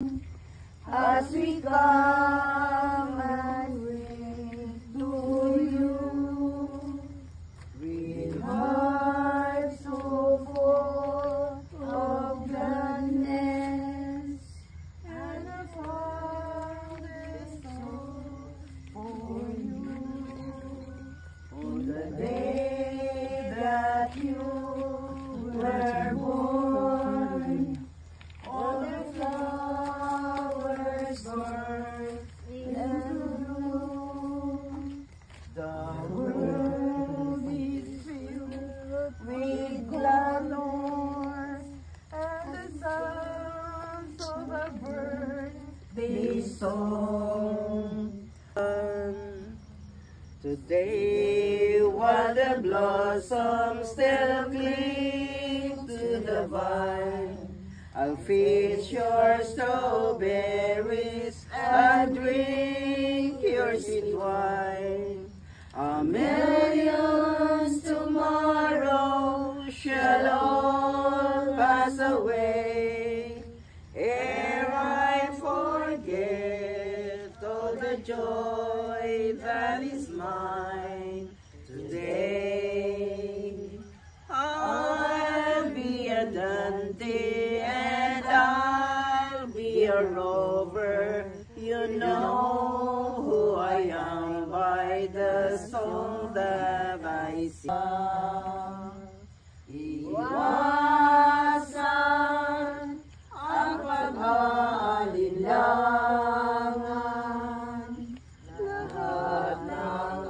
as we come and bring to you with hearts so full of gladness and a Father's soul for you. On the day that you were born, all the flowers burst into bloom. The world is filled with glad noise, and the sounds of a birthday song. Today, while the blossoms still cling to the vine, I'll feast your strawberries and drink your sweet wine. A millions tomorrow shall all pass away, ere I forget all the joy that is mine today. I'll be a Dante and I'll be a rover. You know who I am by the song that I sing. Iwasan ang pag-aalinlangan, lahat ng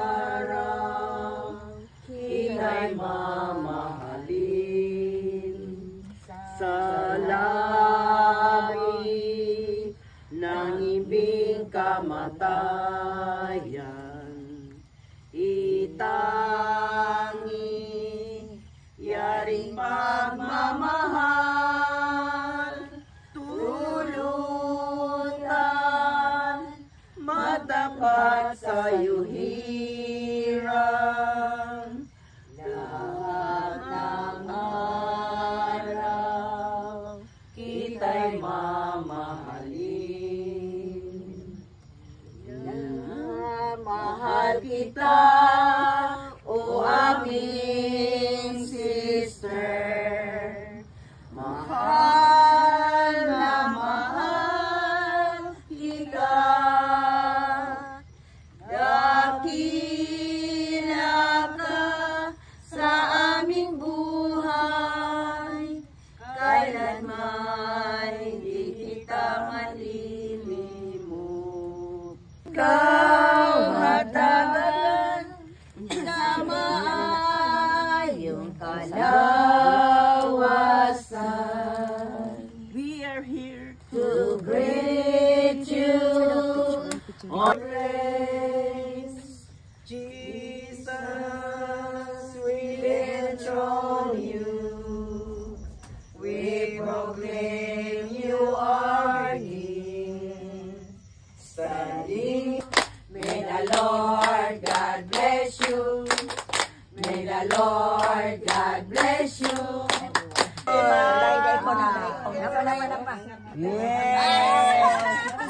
araw kila'y mamahalin. Sa labi ng ibig kamatayan, itangi yaring pagmamahal, tulutan matapat sa'yo hirang. Lahat ng araw kita'y mamahalin. Mahal kita, o aming sister. Mahal na mahal kita. Dakila ka sa aming buhay, kailanman hindi kita malilimot. Ikaw matagal na maayong kalawasan. We are here to greet you on grace. Jesus, we enthrone you. We proclaim you are King. Standing, may the Lord God bless you. May the Lord God bless you.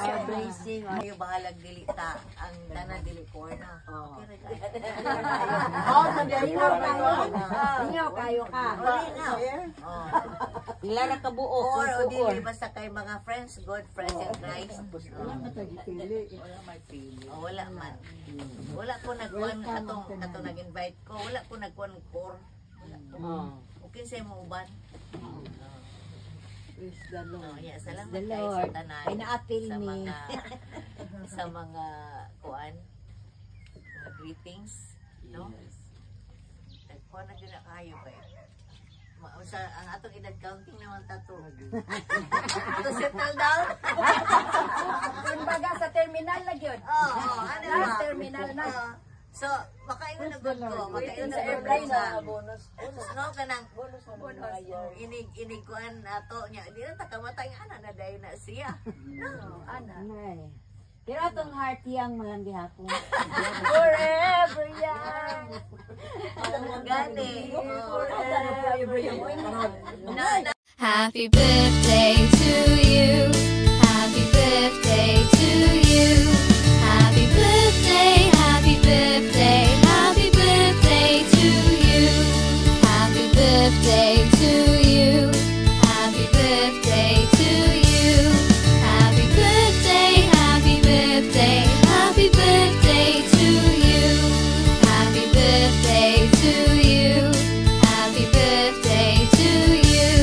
Our blessing, yung bahalag dilita, ang tanan dili ko na. Ingaw kayo ka. Ila na kabuo. Or dili basta kay mga friends, good friends in Christ. Wala matagipili. Wala man. Wala ko nagkuhan katong nag-invite ko. Wala ko nagkuhan core. Okay sa mo uban. Praise the Lord. Yeah, salamat kayo sa tanan. Ina-appeal sa me. sa mga kuan, mga greetings, no? Nagkuhan na dyan na kayo kayo. Ang atong edad counting naman tato. To settle down. Kumbaga sa terminal na yun. Ano Last terminal na. So, makaingon na good ko. Makaingon na airplane sa bonus. no, kanang Bonus. iniguan ato niya. Di na takamatay nga na dahil na siya. No, Ana. Pero atong heart yang malang gihapon. Forever young. Gani. Forever young. Happy birthday to you. Happy birthday to you. Happy birthday, happy birthday, happy birthday to you. Happy birthday to you. Happy birthday to you. Happy birthday, happy birthday, happy birthday to you. Happy birthday to you. Happy birthday to you.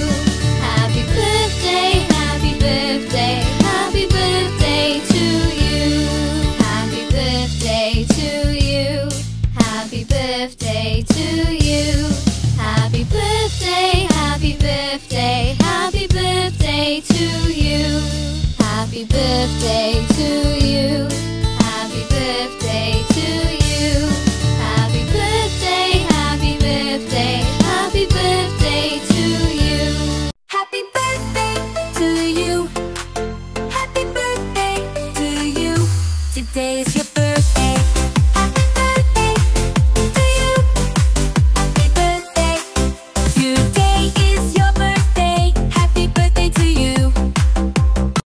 Happy birthday, happy birthday, happy birthday to you. Happy birthday to you. Happy birthday to you. Happy birthday, happy birthday, happy birthday to you. Happy birthday to you. Happy birthday to you. Happy birthday, happy birthday, happy birthday to you. Happy birthday to you. Happy birthday to you. Today's your birthday.